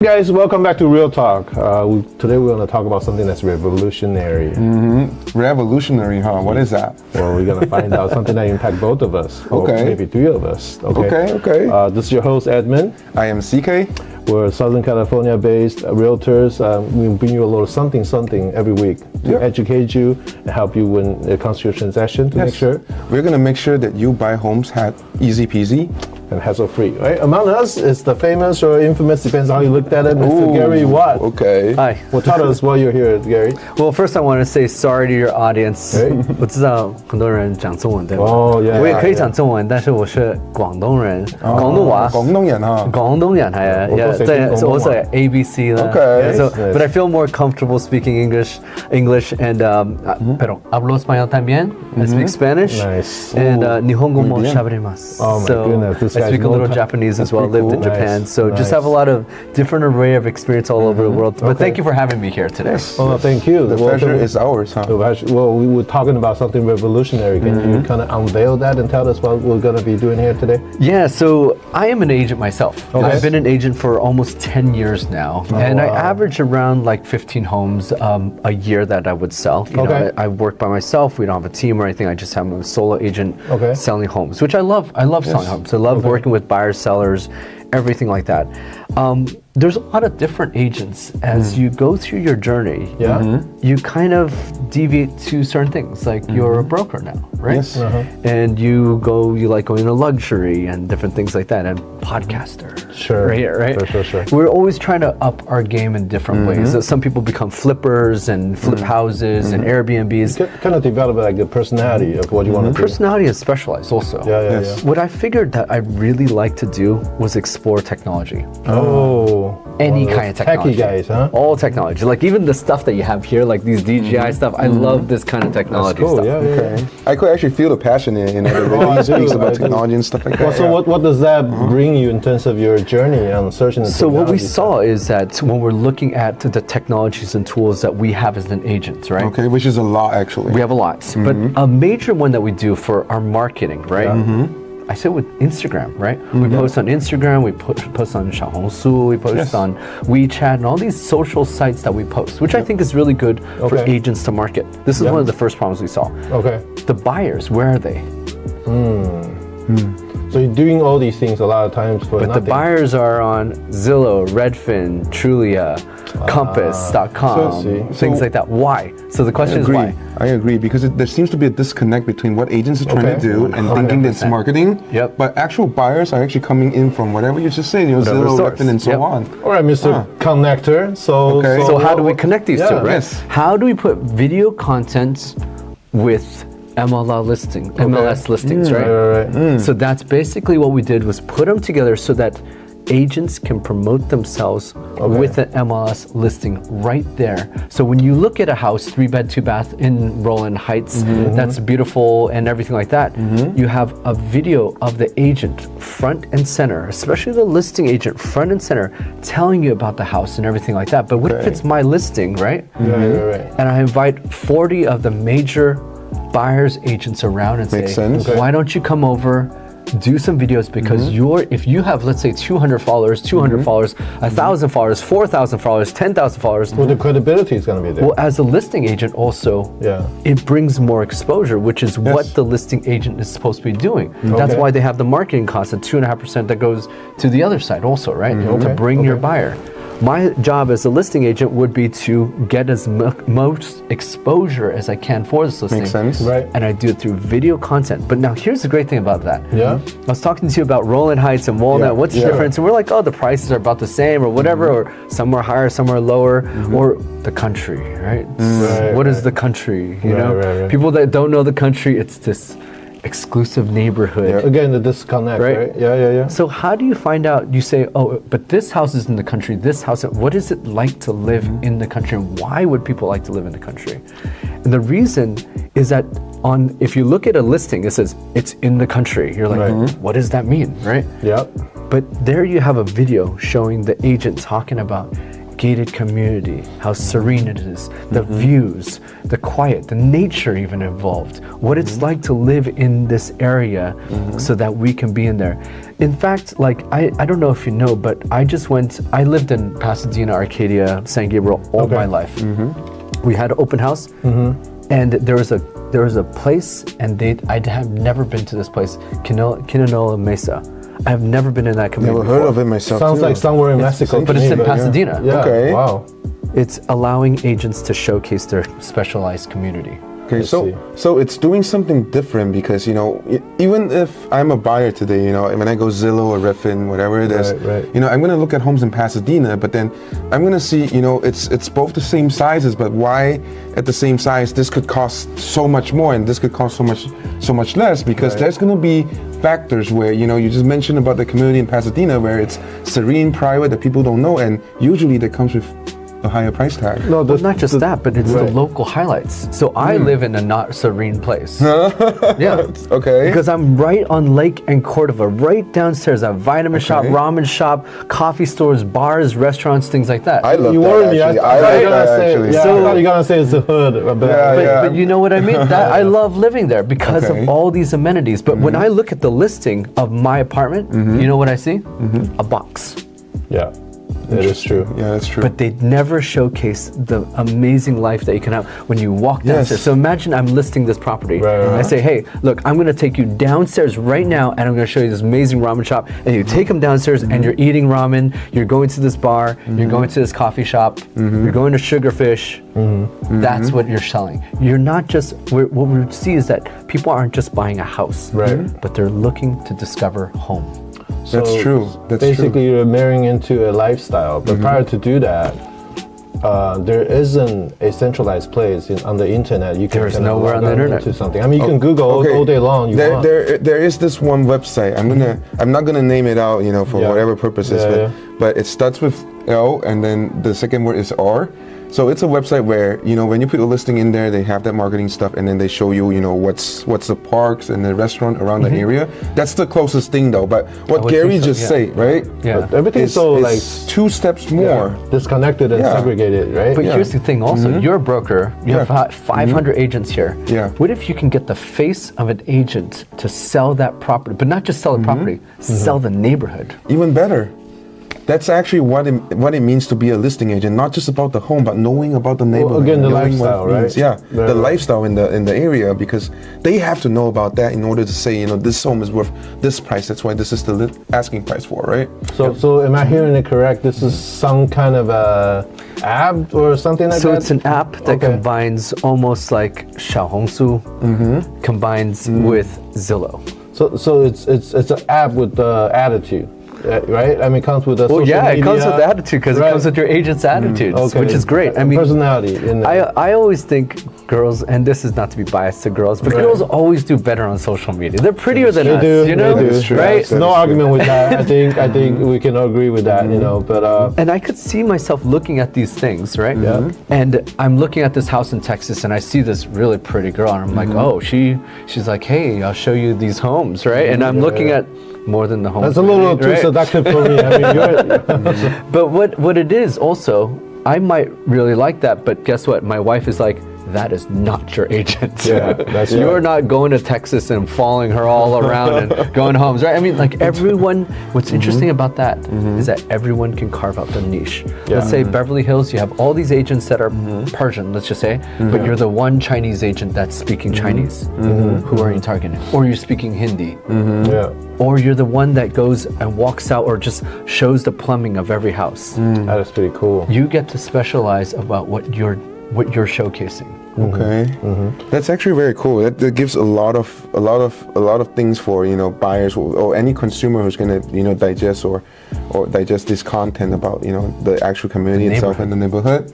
guys, welcome back to Real Talk. Today we're going to talk about something that's revolutionary. Revolutionary, huh? What is that? Well, we're going to find out something that impacts both of us, or maybe three of us. Okay. This is your host, Edmund. I am CK. We're Southern California-based realtors. We bring you a little something every week to educate you and help you when it comes to your transaction to make sure. We're going to make sure that you buy homes easy peasy. And hassle-free, right? Among us is the famous or infamous, depends on how you looked at it, Mr. Gary Watt. Okay. Hi. Well, tell us why you're here, Gary. Well, first I want to say sorry to your audience. 我知道很多人讲中文，对吧？Oh, yeah. 我也可以讲中文，但是我是廣東人，廣東話。廣東人啊。廣東人係啊，即係我係 ABC 啦。Okay. So, but I feel more comfortable speaking English, and pero hablo español también. I speak Spanish. Nice. And 日本語も喋れます。 Oh my goodness. I speak a little Japanese as well. Lived in Japan, so just have a lot of different array of experience all over the world. But thank you for having me here today. Oh, thank you. The pleasure is ours, huh? Well, we were talking about something revolutionary. Can you kind of unveil that and tell us what we're going to be doing here today? Yeah, so I am an agent myself. Okay. I've been an agent for almost 10 years now, and I average around like 15 homes a year that I would sell. You know, I work by myself. We don't have a team or anything. I just have a solo agent selling homes, which I love. I love selling homes. I love working with buyers, sellers, everything like that. There's a lot of different agents as you go through your journey. Yeah. You kind of deviate to certain things, like you're a broker now, right? Yes. And you like going to luxury and different things like that, and podcaster. Sure. Right here, right? Sure. We're always trying to up our game in different ways. Some people become flippers and flip houses and Airbnbs. Kind of develop like the personality of what you want to do. Personality is specialized also. Yeah. What I figured that I really like to do was explore technology. Oh. Any kind of technology. Techie guys, huh? All technology. Like even the stuff that you have here, like these DJI stuff. I love this kind of technology That's cool. stuff. Yeah. I could actually feel the passion in it. The way he speaks about technology and stuff like that. Well, so what does that bring you in terms of your journey on searching the So what we technology saw is that when we're looking at the technologies and tools that we have as an agent, right? Okay, which is a lot actually. We have a lot, but a major one that we do for our marketing, right? I said with Instagram, right? We post on Instagram, we post on 小红书, we post on WeChat, and all these social sites that we post, which I think is really good for agents to market. This is one of the first problems we saw. Okay. The buyers, where are they? So you're doing all these things a lot of times for But nothing. the buyers are on Zillow, Redfin, Trulia, Compass.com, things like that. Why? So the question is why? I agree because there seems to be a disconnect between what agents are trying to do and thinking that it's marketing. Yep. But actual buyers are actually coming in from whatever you just said, Zillow, Redfin, and so on. All right, Mr. Connector. So how do we connect these two, right? Yes. How do we put video content with MLS listings, right? Right. So that's basically what we did, was put them together so that agents can promote themselves with an MLS listing right there. So when you look at a house, 3-bed, 2-bath in Roland Heights, that's beautiful and everything like that, you have a video of the agent front and center, especially the listing agent front and center, telling you about the house and everything like that. But what if it's my listing, right? Right. And I invite 40 of the major buyers agents around and Makes say, sense. why don't you come over, do some videos, because if you have, let's say, 200 followers, 200 followers, 1,000 followers, 4,000 followers, 10,000 followers. Well, the credibility is going to be there. Well, as a listing agent also, it brings more exposure, which is what the listing agent is supposed to be doing. That's why they have the marketing cost at 2.5% that goes to the other side also, right? To bring your buyer. My job as a listing agent would be to get as most exposure as I can for this listing. Makes sense. Right. And I do it through video content. But now here's the great thing about that. Yeah. I was talking to you about Roland Heights and Walnut. What's the difference? And we're like, oh, the prices are about the same or whatever, or some are higher, some are lower, or the country, right? What is the country? You know, people that don't know the country, it's this exclusive neighborhood. Again, the disconnect, right? Yeah. So how do you find out? You say, oh, but this house is in the country, this house, what is it like to live in the country? And why would people like to live in the country? And the reason is that if you look at a listing, it says it's in the country. You're like, what does that mean, right? Yep. But there you have a video showing the agent talking about gated community, how serene it is, the views, the quiet, the nature even involved, what it's like to live in this area so that we can be in there. In fact, like I don't know if you know, but I lived in Pasadena, Arcadia, San Gabriel all my life. We had an open house, and there was a place, and I have never been to this place, Quinola Mesa. I have never been in that community. Never heard of it myself. Sounds like somewhere in Mexico. But it's in Pasadena. Yeah. Okay. Wow. It's allowing agents to showcase their specialized community. Okay, so it's doing something different because, you know, even if I'm a buyer today, you know, when I go Zillow or Redfin, whatever it is, you know, I'm going to look at homes in Pasadena, but then I'm going to see, you know, it's both the same sizes, but why at the same size this could cost so much more and this could cost so much less, because there's going to be factors where, you know, you just mentioned about the community in Pasadena where it's serene, private, that people don't know, and usually that comes with a higher price tag. No, not just that, but it's the local highlights. So I live in a not serene place. Yeah. Okay. Because I'm right on Lake and Cordova, right downstairs. A vitamin shop, ramen shop, coffee stores, bars, restaurants, things like that. I love You that, warned me. actually. I like thought that, actually. I thought you're gonna say it's the hood. But you know what I mean? That I love living there because of all these amenities. But when I look at the listing of my apartment, you know what I see? A box. Yeah. That is true. Yeah, that's true. But they never showcase the amazing life that you can have when you walk downstairs. So imagine I'm listing this property. I say, hey, look, I'm going to take you downstairs right now, and I'm going to show you this amazing ramen shop. And you take them downstairs, and you're eating ramen. You're going to this bar. You're going to this coffee shop. You're going to Sugarfish. That's what you're selling. You're not just. What we see is that people aren't just buying a house, but they're looking to discover home. So that's true. That's basically, true. you're marrying into a lifestyle. But prior to do that, there isn't a centralized place on the internet. You can There's nowhere on the internet to something. I mean, you can Google all day long. There is this one website. I'm not gonna name it out, you know, for whatever purposes. But it starts with L, and then the second word is R. So it's a website where, you know, when you put a listing in there, they have that marketing stuff, and then they show you, you know, what's the parks and the restaurant around the area. That's the closest thing, though. But what Gary just said, right? Yeah. But everything's so like 2 steps more disconnected and segregated, right? But here's the thing also, you're a broker, you have 500 agents here. What if you can get the face of an agent to sell that property, but not just sell the property, sell the neighborhood? Even better. That's actually what it means to be a listing agent. Not just about the home, but knowing about the neighborhood. Well, again, the lifestyle, right? Yeah, the lifestyle in the area, because they have to know about that in order to say, you know, this home is worth this price. That's why this is the asking price for, right? So am I hearing it correct? This is some kind of a app or something like that? So it's an app that combines almost like Xiaohongshu, combines with Zillow. So it's an app with the attitude. Right? I mean, it comes with a social media. It comes with the attitude because it comes with your agent's attitudes, which is great. I mean, personality. I always think girls, and this is not to be biased to girls, but girls always do better on social media. They're prettier than us, you know? Right? No argument with that. I think we can agree with that, you know. But and I could see myself looking at these things, right? And I'm looking at this house in Texas, and I see this really pretty girl, and I'm like, oh, she's like, hey, I'll show you these homes, right? And I'm looking at more than the home. That's a little too seductive for me. I mean, but what it is also, I might really like that, but guess what? My wife is like, that is not your agent. You're not going to Texas and following her all around and going to homes, right? I mean, like everyone, what's interesting about that is that everyone can carve out their niche. Let's say Beverly Hills, you have all these agents that are Persian, let's just say, but you're the one Chinese agent that's speaking Chinese. Who are you targeting? Or you're speaking Hindi. Or you're the one that goes and walks out or just shows the plumbing of every house. That is pretty cool. You get to specialize about what you're showcasing. Okay, that's actually very cool. That gives a lot of things for, you know, buyers or any consumer who's going to, you know, digest or digest this content about, you know, the actual community itself and the neighborhood.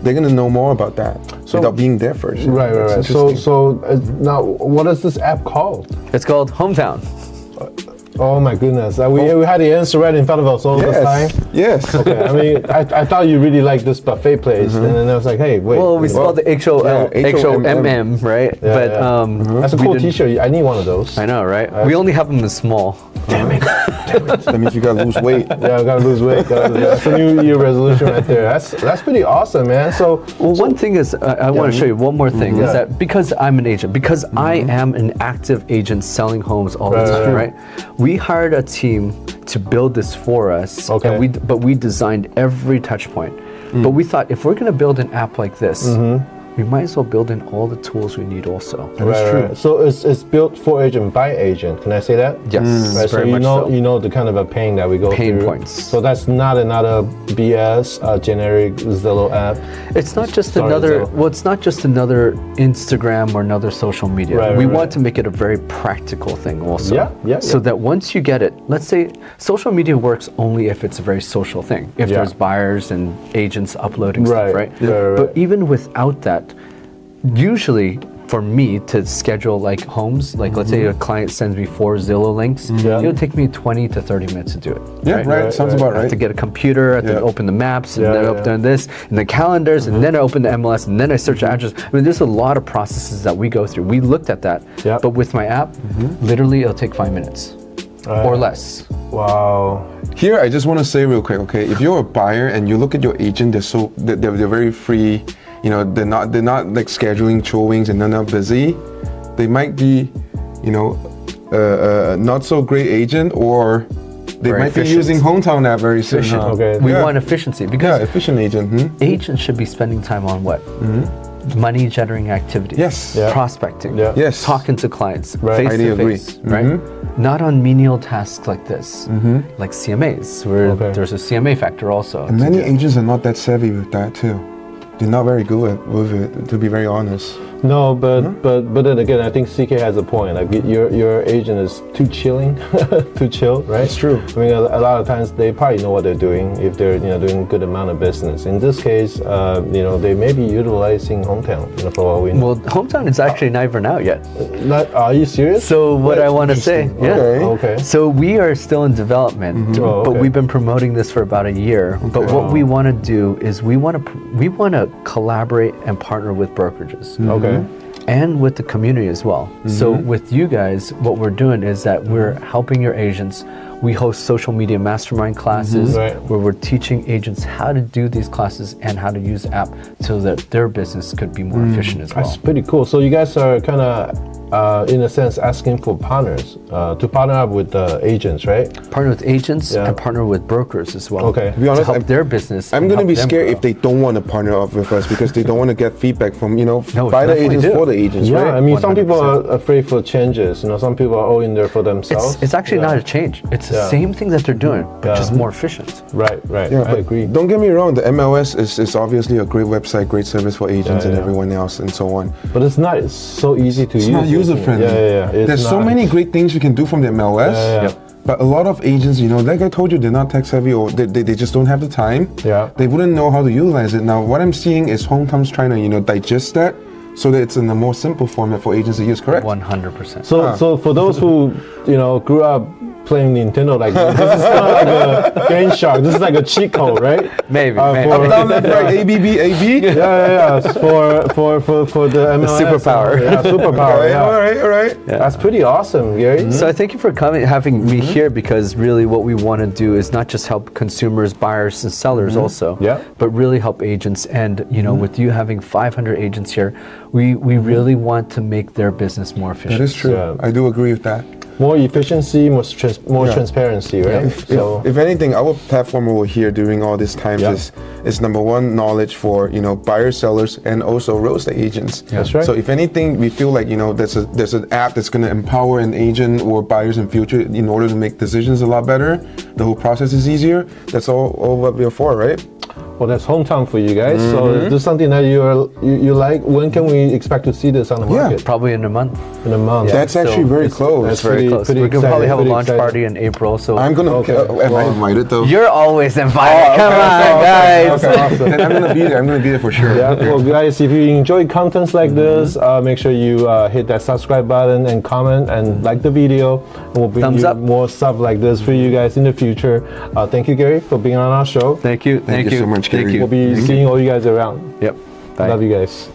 They're going to know more about that without being there first. Right. So now, what is this app called? It's called Hommtown. Oh my goodness! We had the answer right in front of us all the time. Yes. Okay. I mean, I thought you really liked this buffet place, and then I was like, hey, wait. Well, we spelled the H-O-M-M, right? That's a cool T-shirt. I need one of those. I know, right? We only have them in small. Damn it. That means you gotta lose weight. Yeah, I gotta lose weight. That's a New Year resolution right there. That's pretty awesome, man. One thing is, I want to show you one more thing, is that because I'm an agent, because I am an active agent selling homes all the time, right? We hired a team to build this for us. Okay. And but we designed every touch point. But we thought if we're going to build an app like this, we might as well build in all the tools we need also. Right. So it's built for agent by agent. Can I say that? Yes, Right. So very much so. you know the kind of a pain that we go Pain through. points. So that's not another BS generic Zillow app. It's not just Sorry, another. Zillow. Well, it's not just another Instagram or another social media. Right, we right, want right. to make it a very practical thing also. Yeah, So yeah. that once you get it, let's say social media works only if it's a very social thing. If Yeah. there's buyers and agents uploading Right, stuff, right? right. But even without that, usually for me to schedule like homes, like let's say a client sends me 4 Zillow links, Yeah. it'll take me 20 to 30 minutes to do it. Yeah, right. Sounds about I have right. to get a computer, I have to Yeah. open the maps, and Yeah, then yeah, open this, and the calendars, and then I open the MLS, and then I search address. I mean, there's a lot of processes that we go through. We looked at that, Yeah. but with my app, literally it'll take 5 minutes or less. Wow. Here, I just want to say real quick, okay? If you're a buyer and you look at your agent, they're very free. You know, they're not like scheduling showings and they're not busy. They might be, you know, not so great agent, or they Very might be efficient. using Hommtown app very soon. Efficient. huh? Okay. We Yeah. want efficiency Yeah, because efficient agent. agents should be spending time on what? Money generating activities. Yes. Yeah. Prospecting. Yeah. Yes. Talking to clients. Right. Face Highly to agree. face. Right? Not on menial tasks like this. Like CMAs, where Okay. there's a CMA factor also. And many agents are not that savvy with that too. They're not very good with it, to be very honest. No, but then again, I think CK has a point. Like your agent is too chilling, too chill, right? It's true. I mean, a lot of times they probably know what they're doing if they're doing good amount of business. In this case, they may be utilizing Hommtown, for what we know. Well, Hommtown is actually not even out yet. Are you serious? So what I want to say, Okay. Okay. So we are still in development, Oh, but okay. we've been promoting this for about a year. But what we want to do is we want to collaborate and partner with brokerages. Okay. And with the community as well. So with you guys, what we're doing is that we're helping your agents. We host social media mastermind classes Right. where we're teaching agents how to do these classes and how to use the app so that their business could be more efficient as well. That's pretty cool. So you guys are kind of, in a sense, asking for partners to partner up with agents, right? Partner with agents Yeah. and partner with brokers as well. Okay. To be honest, to help I'm- their business. I'm and gonna help be them scared grow. if they don't want to partner up with us because they don't want to get feedback from by the definitely agents do. for the agents, Yeah, right? I mean, some people 100%. are afraid for changes. Some people are all in there for themselves. It's actually Yeah. not a change. It's the Yeah. same thing that they're doing, but Yeah. just more efficient. Right. Yeah, I but agree. don't get me wrong. The MLS is obviously a great website, great service for agents and yeah. everyone else, and so on. But it's not so easy to use. It's not user friendly. Yeah. It's There's so not. many great things you can do from the MLS. Yeah. Yep. But a lot of agents, like I told you, they're not tech savvy or they just don't have the time. Yeah. They wouldn't know how to utilize it. Now, what I'm seeing is Hommtown's trying to, digest that so that it's in a more simple format for agents to use, correct? 100%. So for those who grew up playing Nintendo, like this is kind of like a game shark. This is like a cheat code, right? Maybe. Up, down, left, right, A, B, B, A, B? Yeah. It's for the MLS. superpower. Yeah, superpower. All right, Yeah. all right. That's pretty awesome, Gary. So I thank you for having me here, because really what we want to do is not just help consumers, buyers, and sellers also, Yeah. but really help agents. And with you having 500 agents here, we really want to make their business more efficient. That is true. Yeah. I do agree with that. More efficiency, more Yeah. transparency, right? If anything, our platform over here during all this time Yeah. is number one, knowledge for buyers, sellers, and also real estate agents. That's right. So if anything, we feel like there's an app that's going to empower an agent or buyers in future in order to make decisions a lot better. The whole process is easier. That's all what we're for, right? Well, that's Hommtown for you guys. So is this something that you like? When can we expect to see this on the market? Probably in a month. In a month. That's actually very close. That's very pretty- close. pretty We're going to probably excited, have a pretty launch excited. party in April. So I'm gonna. Okay. Am I invited though? you're always invited. Come okay, on, okay, guys. Okay, awesome. Then I'm gonna be there. I'm gonna be there for sure. Yeah, well, guys, if you enjoy contents like this, make sure you hit that subscribe button and comment and like the video. And we'll bring Thumbs you up. more stuff like this for you guys in the future. Thank you, Gary, for being on our show. Thank you. Thank you so much, Thank Gary. you. We'll be seeing all you guys around. Yep. Bye. Love you guys.